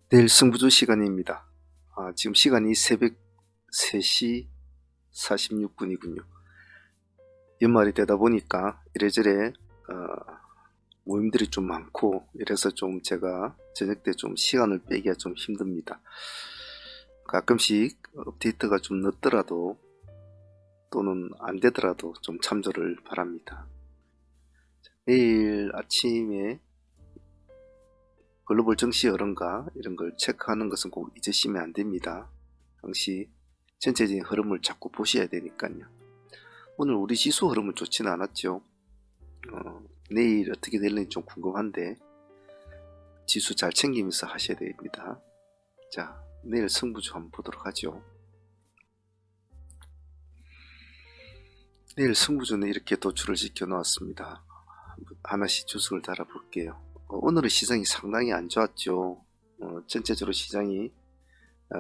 내일 승부조 시간입니다. 지금 시간이 새벽 3시 46분이군요. 연말이 되다 보니까 이래저래 모임들이 좀 많고 이래서 좀 제가 저녁 때 좀 시간을 빼기가 좀 힘듭니다. 가끔씩 업데이트가 좀 늦더라도 또는 안 되더라도 좀 참조를 바랍니다. 내일 아침에 글로벌 증시 흐름과 이런 걸 체크하는 것은 꼭 잊으시면 안 됩니다. 당시 전체적인 흐름을 자꾸 보셔야 되니까요. 오늘 우리 지수 흐름은 좋지는 않았죠. 내일 어떻게 될는지 좀 궁금한데 지수 잘 챙기면서 하셔야 됩니다. 자, 내일 승부주 한번 보도록 하죠. 내일 승부주는 이렇게 도출을 시켜 놓았습니다. 하나씩 주석을 달아볼게요. 오늘은 시장이 상당히 안 좋았죠. 전체적으로 시장이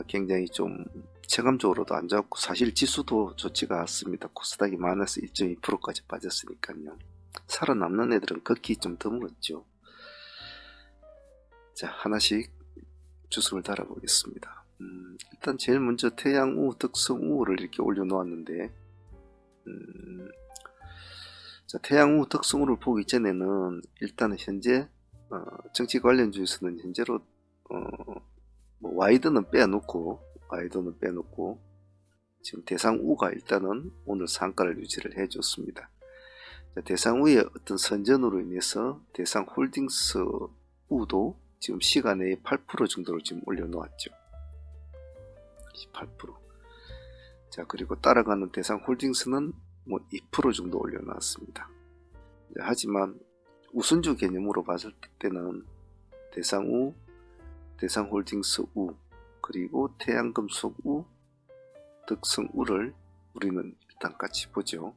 굉장히 좀 체감적으로도 안 좋았고 사실 지수도 좋지가 않습니다. 코스닥이 마이너스 1.2%까지 빠졌으니까요. 살아남는 애들은 극히 좀 드물었죠. 자, 하나씩 주석을 달아보겠습니다. 일단 제일 먼저 태양우, 덕성우를 이렇게 올려놓았는데 자, 태양우, 덕성우를 보기 전에는 일단은 현재 정치 관련주에서는 현재로 뭐 와이드는 빼놓고 지금 대상우가 일단은 오늘 상가를 유지를 해줬습니다. 자, 대상우의 어떤 선전으로 인해서 대상홀딩스 우도 지금 시간에 8% 정도를 지금 올려놓았죠. 8%. 자, 그리고 따라가는 대상홀딩스는 뭐 2% 정도 올려놨습니다. 하지만 우선주 개념으로 봤을 때는 대상우, 대상홀딩스 우, 그리고 태양금속 우, 덕성우를 우리는 일단 같이 보죠.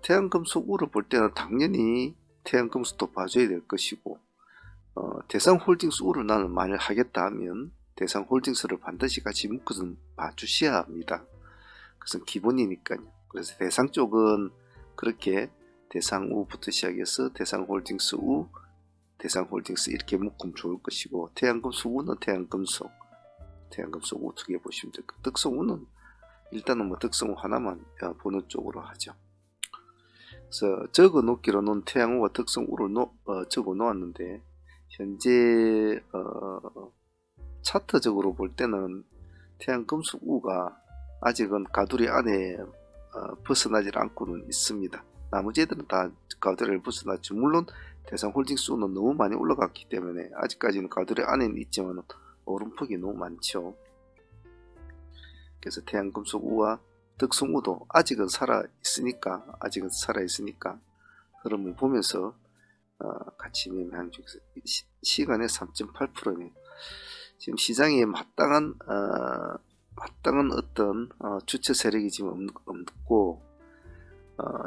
태양금속 우를 볼 때는 당연히 태양금속도 봐줘야 될 것이고 대상홀딩스 우를 나는 만약 하겠다 하면 대상홀딩스를 반드시 같이 묶어서 봐주셔야 합니다. 그것은 기본이니까요. 그래서 대상 쪽은 그렇게 대상우부터 시작해서 대상홀딩스 우, 대상홀딩스 이렇게 묶으면 좋을 것이고 태양금속 우는 태양금속 우 두 개 보시면 될 거예요. 덕성우는 일단은 뭐 덕성우 하나만 보는 쪽으로 하죠. 그래서 적어 놓기로는 태양우와 덕성우를 적어 놓았는데 현재 차트적으로 볼 때는 태양금속 우가 아직은 가두리 안에 벗어나질 않고는 있습니다. 나머지 애들은 다 가두리를 벗어났죠. 물론 대상홀딩스 우는 너무 많이 올라갔기 때문에 아직까지는 가두리 안에는 있지만 오름폭이 너무 많죠. 그래서 태양금속 우와 덕성우도 아직은 살아 있으니까 흐름을 보면서 같이 매매하는 중에서 시간의 3.8%네요. 지금 시장에 마땅한 어떤 주체 세력이 지금 없고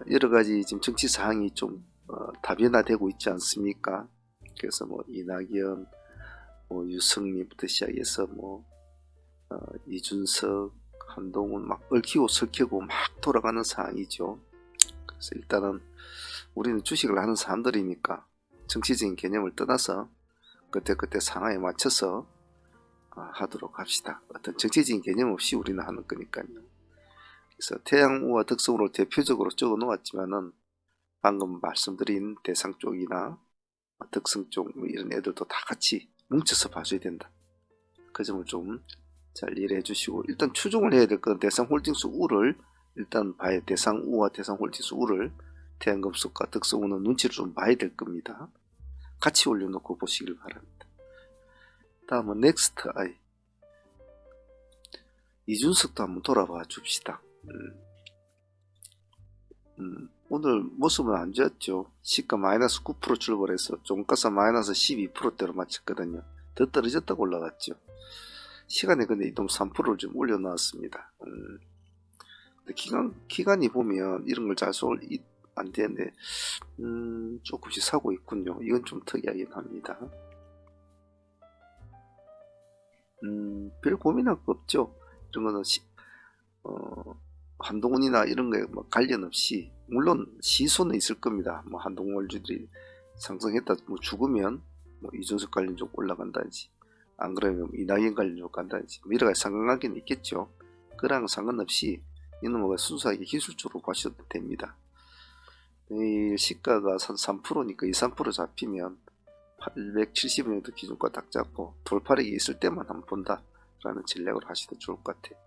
여러 가지 지금 정치 사항이 좀 다변화되고 있지 않습니까? 그래서 뭐 이낙연, 뭐 유승민부터 시작해서 뭐 이준석, 한동훈 막 얽히고 설키고 막 돌아가는 상황이죠. 그래서 일단은 우리는 주식을 하는 사람들이니까 정치적인 개념을 떠나서 그때 상황에 맞춰서 하도록 합시다. 어떤 정치적인 개념 없이 우리는 하는 거니까요. 그래서 태양우와 덕성우를 대표적으로 적어 놓았지만은 방금 말씀드린 대상 쪽이나 덕성 쪽 이런 애들도 다 같이 뭉쳐서 봐줘야 된다. 그 점을 좀 잘 이해해 주시고 일단 추종을 해야 될 건 대상홀딩스 우를 일단 봐야 대상우와 대상홀딩스 우를 태양금속과 덕성우는 눈치를 좀 봐야 될 겁니다. 같이 올려놓고 보시길 바랍니다. 다음은 넥스트 아이 이준석도 한번 돌아봐 줍시다. 오늘 모습은 안 좋았죠. 시가 마이너스 9% 출발해서 종가서 마이너스 12%대로 마쳤거든요. 더 떨어졌다고 올라갔죠. 시간에 근데 이동 3%를 좀 올려놨습니다. 기간이 보면 이런 걸 잘 소홀 안 되는데 조금씩 사고 있군요. 이건 좀 특이하긴 합니다. 별 고민할 거 없죠. 이런 거는 한동훈이나 이런 거에 뭐 관련 없이 물론 시소는 있을 겁니다. 뭐 한동훈주들이 상승했다 뭐 죽으면 뭐 이준석 관련 쪽 올라간다든지 안 그러면 이낙연 관련주로 간다든지 여러가지 상관관계는 있겠죠. 그랑 상관없이 이놈의 순수하게 기술적으로 보셔도 됩니다. 내일 시가가 한 3%니까 2, 3% 잡히면 870원 정도 기준가 딱 잡고 돌파력이 있을 때만 한번 본다 라는 전략을 하셔도 좋을 것 같아요.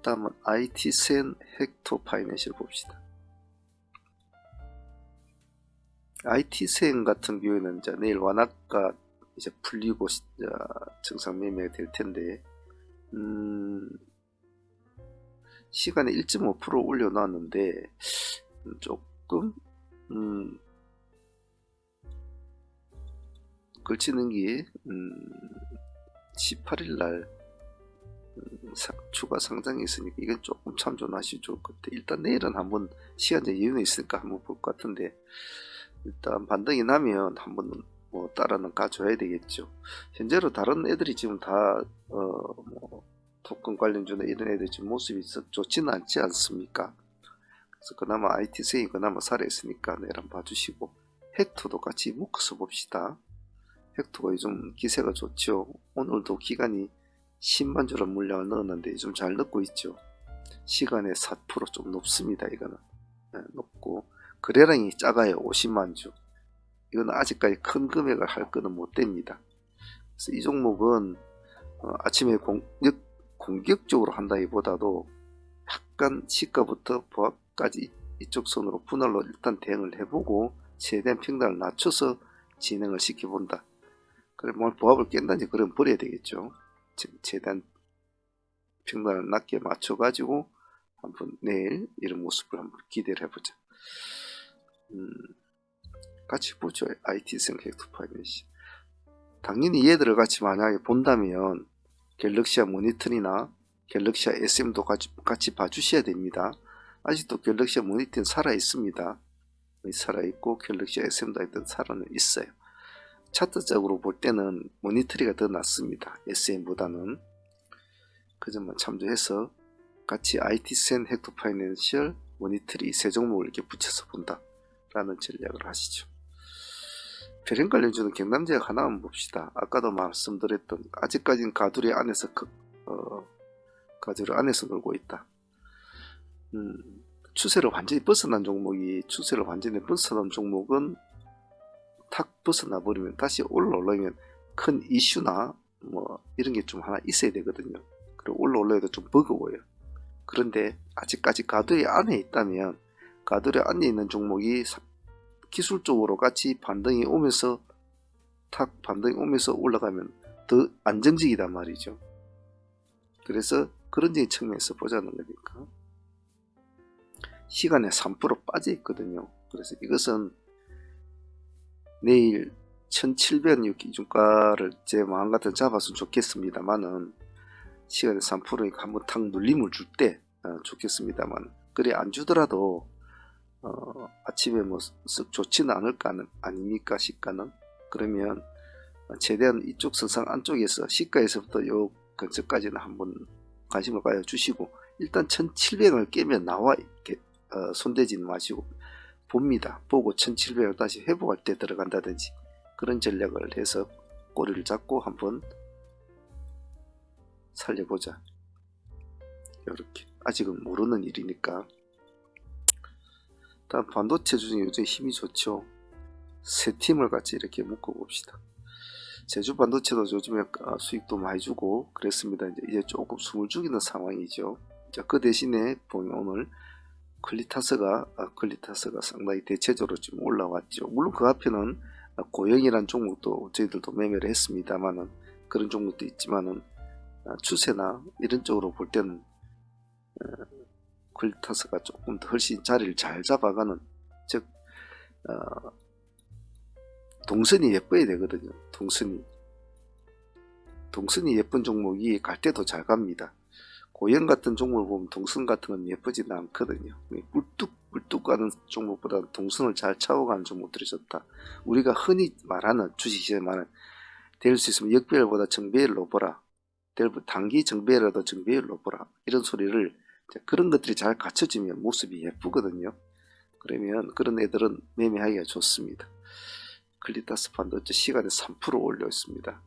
다음은 IT센 헥토 파이낸셜 봅시다. IT센 같은 경우에는 이제 내일 완화가 이제 풀리고 정상 매매가 될 텐데, 시간에 1.5% 올려놨는데 조금 걸치는 게 18일날 추가 상장이 있으니까 이건 조금 참조하시면 좋을 것 같아요. 일단 내일은 한번 시간적 여유는 있으니까 한번 볼 것 같은데, 일단 반등이 나면 한번 뭐 따라는 가줘야 되겠죠. 현재로 다른 애들이 지금 다 뭐 토큰 관련주나 이런 애들 지금 모습이 좋지는 않지 않습니까? 그래서 그나마 IT생이 그나마 살아있으니까 내일 한번 봐주시고, 헥토도 같이 묶어서 봅시다. 헥토가 요즘 기세가 좋죠. 오늘도 기간이 10만 주란 물량을 넣었는데 좀 잘 넣고 있죠. 시간에 4%좀 높습니다. 이거는 높고, 거래량이 작아요. 50만 주. 이건 아직까지 큰 금액을 할 거는 못 됩니다. 그래서 이 종목은 아침에 공격적으로 한다기보다도 약간 시가부터 보합까지 이쪽 선으로 분할로 일단 대응을 해보고 최대한 평단을 낮춰서 진행을 시켜본다. 그래 뭘 보합을 깬다든지 그러면 버려야 되겠죠. 최대한 평단을 낮게 맞춰가지고 한번 내일 이런 모습을 한번 기대를 해보자. 같이 보죠. IT생 헥토 파이낸셜. 당연히 얘들을 같이 만약에 본다면 갤럭시아 모니터나 갤럭시아 SM도 같이 봐주셔야 됩니다. 아직도 갤럭시아 모니터는 살아있습니다. 살아있고 갤럭시아 SM도 하여튼 살아는 있어요. 차트적으로 볼 때는 모니터리가 더 낫습니다. SM보다는. 그 점만 참조해서 같이 IT센 헥토 파이낸셜 모니터리 세 종목을 이렇게 붙여서 본다 라는 전략을 하시죠. 별행 관련주는 경남제약 하나만 봅시다. 아까도 말씀드렸던 아직까지는 가두리 안에서 가두리 안에서 놀고 있다. 추세를 완전히 벗어난 종목이 추세를 완전히 벗어난 종목은 탁 벗어나 버리면 다시 올라오려면 큰 이슈나 뭐 이런 게 좀 하나 있어야 되거든요. 그리고 올라오려도 좀 버거워요. 그런데 아직까지 가두리 안에 있다면 가두리 안에 있는 종목이 기술적으로 같이 반등이 오면서 탁 반등이 오면서 올라가면 더 안정적이단 말이죠. 그래서 그런 측면에서 보자는 거니까 시간에 3% 빠져 있거든요. 그래서 이것은 내일 1700원 기준가를 제 마음 같은 잡았으면 좋겠습니다만은 시간에 3%니까 한번 탁 눌림을 줄 때 좋겠습니다만, 그래 안 주더라도 아침에 뭐 썩 좋지는 않을까 아닙니까 시가는. 그러면 최대한 이쪽 선상 안쪽에서 시가에서부터 요 근처까지는 한번 관심을 가져 주시고, 일단 1700원을 깨면 나와 이렇게 손대지는 마시고 봅니다. 보고 1700원 다시 회복할 때 들어간다든지 그런 전략을 해서 꼬리를 잡고 한번 살려보자. 이렇게 아직은 모르는 일이니까. 다음 반도체 중에 요즘 힘이 좋죠. 세 팀을 같이 이렇게 묶어 봅시다. 제주 반도체도 요즘에 수익도 많이 주고 그랬습니다. 이제 조금 숨을 죽이는 상황이죠. 자, 그 대신에 보면 오늘 클리타스가 상당히 대체적으로 좀 올라왔죠. 물론 그 앞에는 고영이라는 종목도 저희들도 매매를 했습니다만은, 그런 종목도 있지만은 추세나 이런 쪽으로 볼 때는 클리타스가 조금 더 훨씬 자리를 잘 잡아가는, 즉 동선이 예뻐야 되거든요. 동선이 예쁜 종목이 갈 때도 잘 갑니다. 고영 같은 종목을 보면 동선 같은 건 예쁘지는 않거든요. 꿀뚝꿀뚝 가는 종목보다 동선을 잘 차고가는 종목들이 좋다. 우리가 흔히 말하는 주식시장에 말하는 될 수 있으면 역배열보다 정배열로 보라, 단기 정배열보다 정배열로 보라, 이런 소리를, 그런 것들이 잘 갖춰지면 모습이 예쁘거든요. 그러면 그런 애들은 매매하기가 좋습니다. 클리타스 반도체 시간에 3% 올려 있습니다.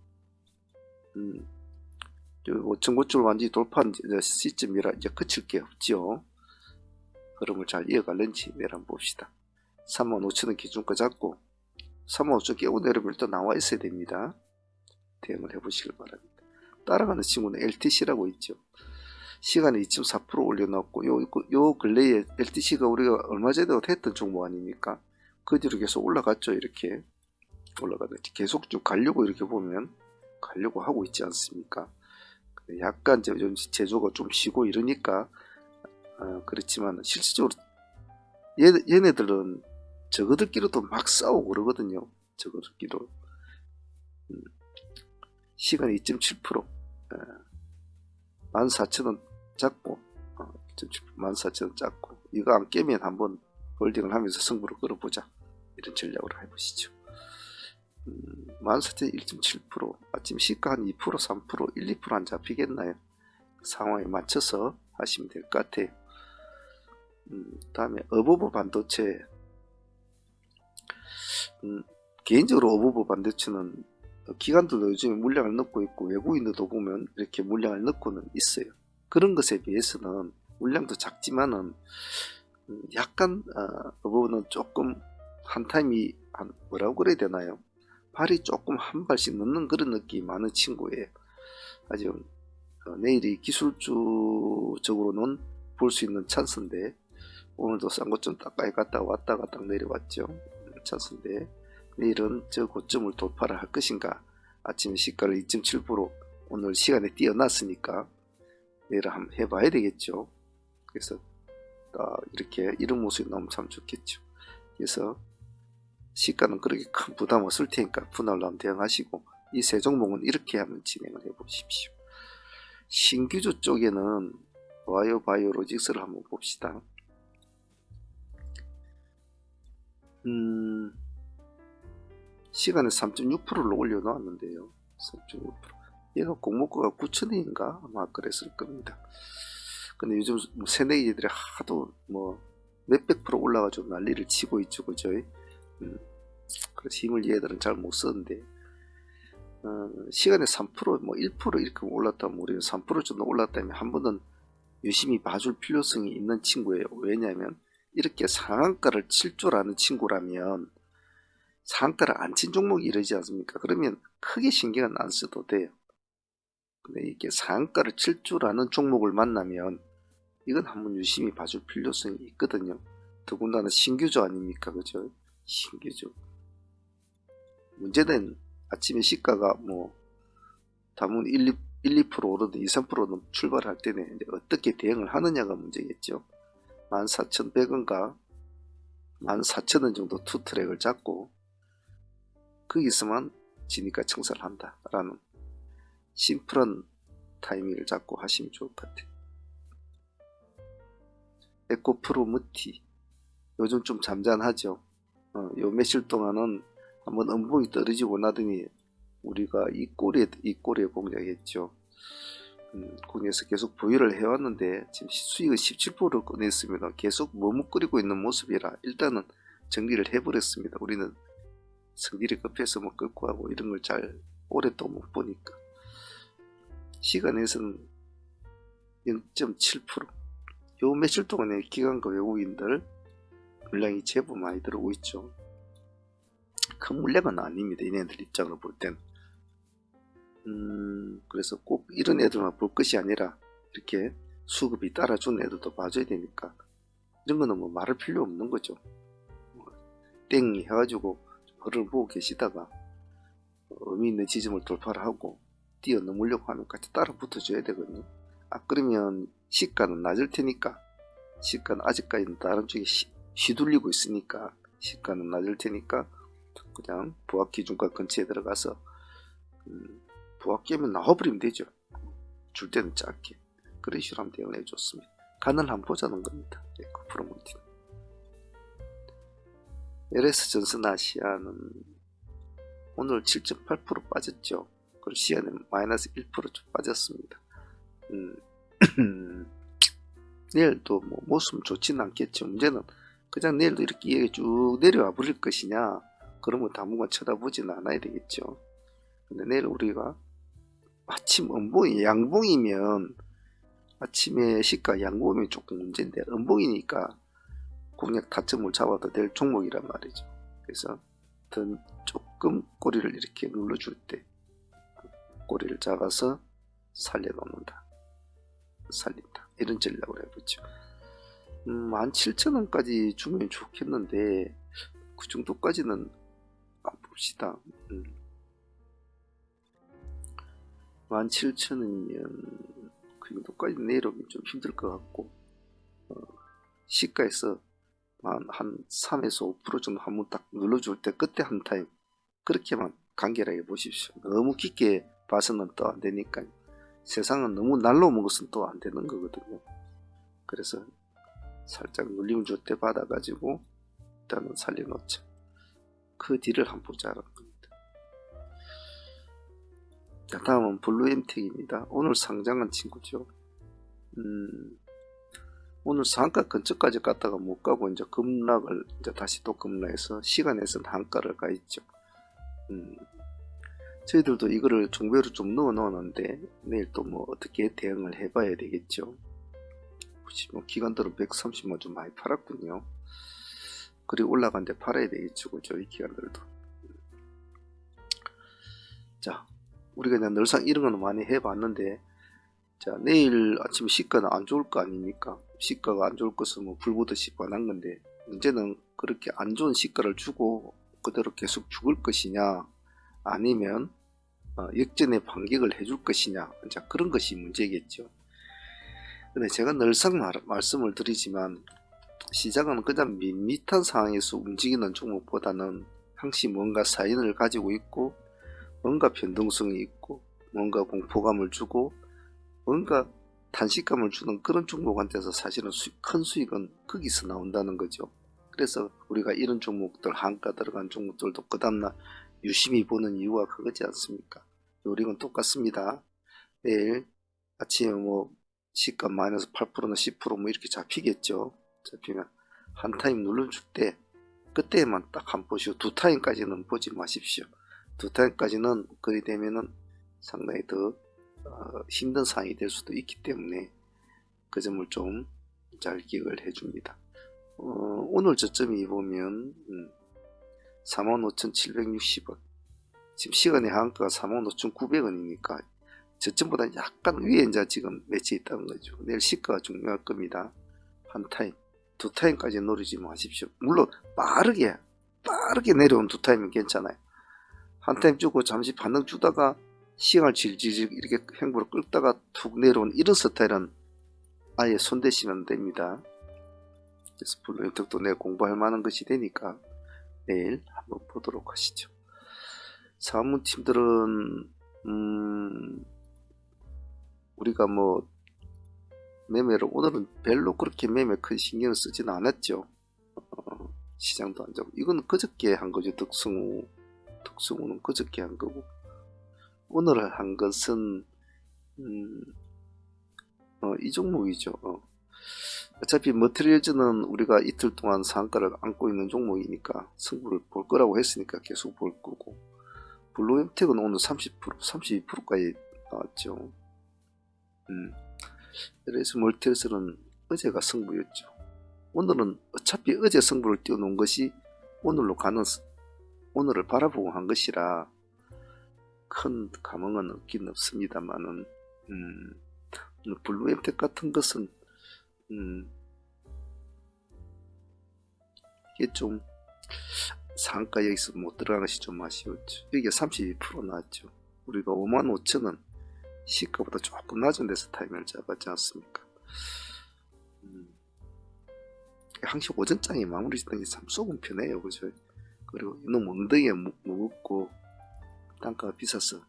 5,900을 완전히 돌파한 시점이라 이제 그칠 게 없죠. 흐름을 잘 이어갈는지 내일 한번 봅시다. 35,000원 기준가 잡고 35,000원 깨고 내려면 일단 나와 있어야 됩니다. 대응을 해보시길 바랍니다. 따라가는 친구는 LTC라고 있죠. 시간에 2.4% 올려놨고 요 근래에 LTC가 우리가 얼마 전에 했던 종목 아닙니까? 그 뒤로 계속 올라갔죠. 이렇게 올라가든지 계속 쭉 가려고 이렇게 보면 가려고 하고 있지 않습니까? 약간 좀 제조가 좀 쉬고 이러니까 그렇지만 실질적으로 얘네들은 저거들끼리도 막 싸우고 그러거든요. 저거들끼리도 시간 2.7% 14,000원 잡고 14,000원 잡고 이거 안 깨면 한번 홀딩을 하면서 승부를 끌어보자 이런 전략으로 해보시죠. 14,000원 1.7% 아침 시가 한 2% 3% 1, 2% 안 잡히겠나요? 상황에 맞춰서 하시면 될 것 같아요. 다음에 어버버 반도체 개인적으로 어버버 반도체는 기관들도 요즘에 물량을 넣고 있고 외국인들도 보면 이렇게 물량을 넣고는 있어요. 그런 것에 비해서는 물량도 작지만은 약간 어버버는 조금 한 타임이 뭐라고 그래야 되나요? 발이 조금 한 발씩 넣는 그런 느낌이 많은 친구예요. 아주 내일이 기술주적으로는 볼 수 있는 찬스인데 오늘도 싼 것 좀 가까이 갔다 왔다가 딱 내려왔죠. 찬스인데 내일은 저 고점을 돌파를 할 것인가. 아침에 시가를 2.7% 오늘 시간에 띄어놨으니까 내일 한번 해봐야 되겠죠. 그래서 이렇게 이런 모습이 나오면 참 좋겠죠. 그래서 시가는 그렇게 큰 부담 없을 테니까 분할로 한번 대응하시고 이 세 종목은 이렇게 한번 진행을 해보십시오. 신규주 쪽에는 바이오로직스를 한번 봅시다. 시간에 3.6%를 올려놓았는데요. 3.6%. 얘가 공모가가 9,000원인가 아마 그랬을 겁니다. 근데 요즘 새내기들이 하도 몇백 프로 올라가지고 난리를 치고 있죠, 그죠? 그래서 힘을 얘들은 잘 못 쓰는데 시간에 3% 1% 이렇게 올랐다면 우리는 3% 정도 올랐다면 한 번은 유심히 봐줄 필요성이 있는 친구예요. 왜냐하면 이렇게 상한가를 칠 줄 아는 친구라면 상한가를 안 친 종목이 이러지 않습니까? 그러면 크게 신경은 안 써도 돼요. 근데 이게 상한가를 칠 줄 아는 종목을 만나면 이건 한번 유심히 봐줄 필요성이 있거든요. 더군다나 신규주 아닙니까? 그죠? 신규주. 문제는 아침에 시가가 다문 1, 2% 오르든 2, 3%는 출발할 때는 이제 어떻게 대응을 하느냐가 문제겠죠. 14,100원과 14,000원 정도 투 트랙을 잡고 거기서만 지니까 청산을 한다 라는 심플한 타이밍을 잡고 하시면 좋을 것 같아요. 에코프로 무티 요즘 좀 잠잠하죠. 요 며칠 동안은 한번 음봉이 떨어지고 나더니 우리가 이 꼬리에 공략했죠. 거기에서 계속 보유를 해왔는데 지금 수익은 17%를 꺼냈습니다. 계속 머뭇거리고 있는 모습이라 일단은 정리를 해버렸습니다. 우리는 성질이 급해서 끌고 하고 이런 걸 잘 오랫동안 못 보니까 시간에서는 0.7% 요 며칠 동안에 기관과 외국인들 물량이 제법 많이 들어오고 있죠. 큰 물량은 아닙니다. 이네들 입장으로 볼 땐. 그래서 꼭 이런 애들만 볼 것이 아니라 이렇게 수급이 따라준 애들도 봐줘야 되니까 이런 거는 말할 필요 없는 거죠. 땡 해가지고 흐름을 보고 계시다가 의미 있는 지점을 돌파를 하고 뛰어넘으려고 하면 같이 따라 붙어줘야 되거든요. 그러면 시가는 낮을 테니까 시가는 아직까지는 다른 쪽에 휘둘리고 있으니까 시가는 낮을 테니까 그냥 부합 기준가 근처에 들어가서 부합 깨면 나와버리면 되죠. 줄 때는 짧게 그런 식으로 하면 대응을 해줬습니다. 간을 한번 보자는 겁니다. 에코프로몬티는 LS전선아시아는 오늘 7.8% 빠졌죠. 그리고 시야는 마이너스 1% 좀 빠졌습니다. 내일도 모습은 좋지는 않겠죠. 문제는 그냥 내일도 이렇게 쭉 내려와 버릴 것이냐 그러면 당분간 쳐다보지는 않아야 되겠죠. 근데 내일 우리가 아침 음봉이 양봉이면 아침에 시가 양봉이면 조금 문제인데 음봉이니까 공략 타점을 잡아도 될 종목이란 말이죠. 그래서 조금 꼬리를 이렇게 눌러줄 때 꼬리를 잡아서 살려놓는다, 살린다, 이런 전략을 해보죠. 17,000원까지 주면 좋겠는데 그 정도까지는 안 봅시다. 17,000원이면 그 정도까지 내려오면 좀 힘들 것 같고, 시가에서 한 3에서 5% 정도 한번 딱 눌러줄 때 그때 한 타임, 그렇게만 간결하게 보십시오. 너무 깊게 봐서는 또 안 되니까요. 세상은 너무 날로 먹어서는 또 안 되는 거거든요. 그래서 살짝 눌림을 줄 때 받아가지고 일단은 살려놓자. 그 뒤를 한번 보자는 겁니다. 자, 다음은 블루엠텍입니다. 오늘 상장한 친구죠. 오늘 상가 근처까지 갔다가 못 가고 이제 급락을 이제 다시 또 급락해서 시간에서는 한가를 가 있죠. 저희들도 이거를 종배로 좀 넣어 놓았는데 내일 또 뭐 어떻게 대응을 해봐야 되겠죠. 뭐 기간들은 130만 좀 많이 팔았군요. 그리고 올라간데 팔아야 되겠죠, 그죠? 이 기간들도. 자, 우리가 그냥 늘상 이런 거는 많이 해봤는데, 자, 내일 아침 시가는 안 좋을 거 아닙니까? 시가가 안 좋을 것은 뭐 불보듯이 뻔한 건데, 문제는 그렇게 안 좋은 시가를 주고 그대로 계속 죽을 것이냐, 아니면 역전의 반격을 해줄 것이냐, 자, 그런 것이 문제겠죠. 근데 제가 늘상 말씀을 드리지만, 시장은 그냥 밋밋한 상황에서 움직이는 종목보다는 항상 뭔가 사인을 가지고 있고, 뭔가 변동성이 있고, 뭔가 공포감을 주고, 뭔가 단식감을 주는 그런 종목한테서 사실은 큰 수익은 거기서 나온다는 거죠. 그래서 우리가 이런 종목들, 한가 들어간 종목들도 그 다음날 유심히 보는 이유가 그거지 않습니까? 요리는 똑같습니다. 내일 아침에 뭐 시가 마이너스 8%나 10%뭐 이렇게 잡히겠죠. 잡히면 한 타임 눌러줄 때 그때만 딱 한 보시오. 두 타임까지는 보지 마십시오. 두 타임까지는 그리 되면은 상당히 더 힘든 상황이 될 수도 있기 때문에 그 점을 좀 잘 기억을 해줍니다. 오늘 저점이 보면 45,760원, 지금 시간의 한가가 45,900원이니까 저점보다 약간 위에 이제 지금 매치 있다는 거죠. 내일 시가가 중요할 겁니다. 한 타임, 두 타임까지 노리지 마십시오. 물론 빠르게 내려온 두 타임은 괜찮아요. 한 타임 주고 잠시 반등 주다가 시간을 질질 이렇게 행보를 끌다가 툭 내려온 이런 스타일은 아예 손대시면 됩니다. 그래서 블루엠텍도 내가 공부할 만한 것이 되니까 내일 한번 보도록 하시죠. 사무팀들은 우리가 뭐 매매를 오늘은 별로 그렇게 매매 큰 신경을 쓰지는 않았죠. 시장도 안 잡고 이건 그저께 한 거죠. 덕승우는 그저께 한 거고, 오늘 한 것은 이 종목이죠. 어차피 머티리얼즈는 우리가 이틀 동안 상가를 안고 있는 종목이니까 승부를 볼 거라고 했으니까 계속 볼 거고, 블루엠텍은 오늘 30%, 32%까지 나왔죠. 그래서 멀티리얼즈는 어제가 승부였죠. 오늘은 어차피 어제 승부를 띄워놓은 것이 오늘을 바라보고 한 것이라 큰 감흥은 없긴 없습니다만은, 블루엠텍 같은 것은 이게 좀 상가 여기서 못 들어간 것이 좀 아쉬웠죠. 이게 32% 나왔죠. 우리가 55,000원 시가보다 조금 낮은 데서 타이밍을 잡았지 않습니까? 항상 오전장에 마무리 짓는 게 참 쏘금 편해요, 그죠? 그리고 너무 엉덩이가 무겁고 단가가 비싸서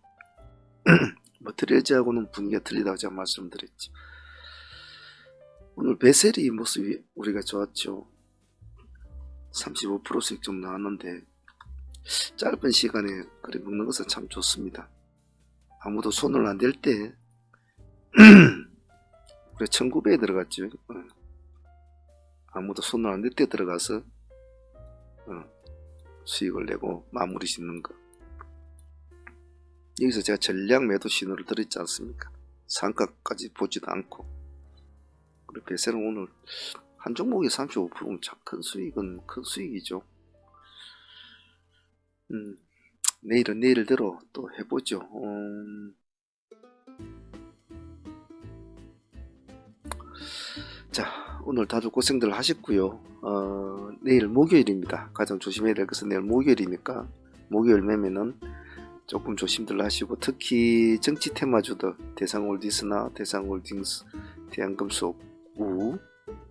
머티리얼즈하고는 분위기가 틀리다고 제가 말씀드렸죠. 오늘 베셀이 모습이 우리가 좋았죠. 35% 수익 좀 나왔는데 짧은 시간에 그래 먹는 것은 참 좋습니다. 아무도 손을 안 댈 때 우리 1900에 들어갔죠. 아무도 손을 안 댈 때 들어가서 수익을 내고 마무리 짓는 거. 여기서 제가 전량 매도 신호를 드렸지 않습니까? 상가까지 보지도 않고. 그리고 배세는 오늘 한 종목이 35%면 참 큰 수익은 큰 수익이죠. 내일은 내일대로 또 해보죠. 자, 오늘 다들 고생들 하셨고요. 내일 목요일입니다. 가장 조심해야 될 것은 내일 목요일이니까 목요일 매매는 조금 조심들 하시고, 특히 정치 테마주들 대상홀디스나 대상홀딩스, 대한금속, 우,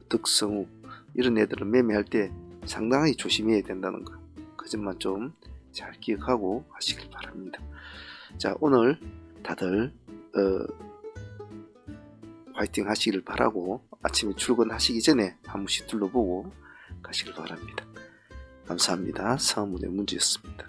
덕성우 이런 애들은 매매할 때 상당히 조심해야 된다는 거, 그 점만 좀 잘 기억하고 하시길 바랍니다. 자, 오늘 다들 화이팅 하시길 바라고, 아침에 출근하시기 전에 한 번씩 둘러보고 가시길 바랍니다. 감사합니다. 사무의 문제였습니다.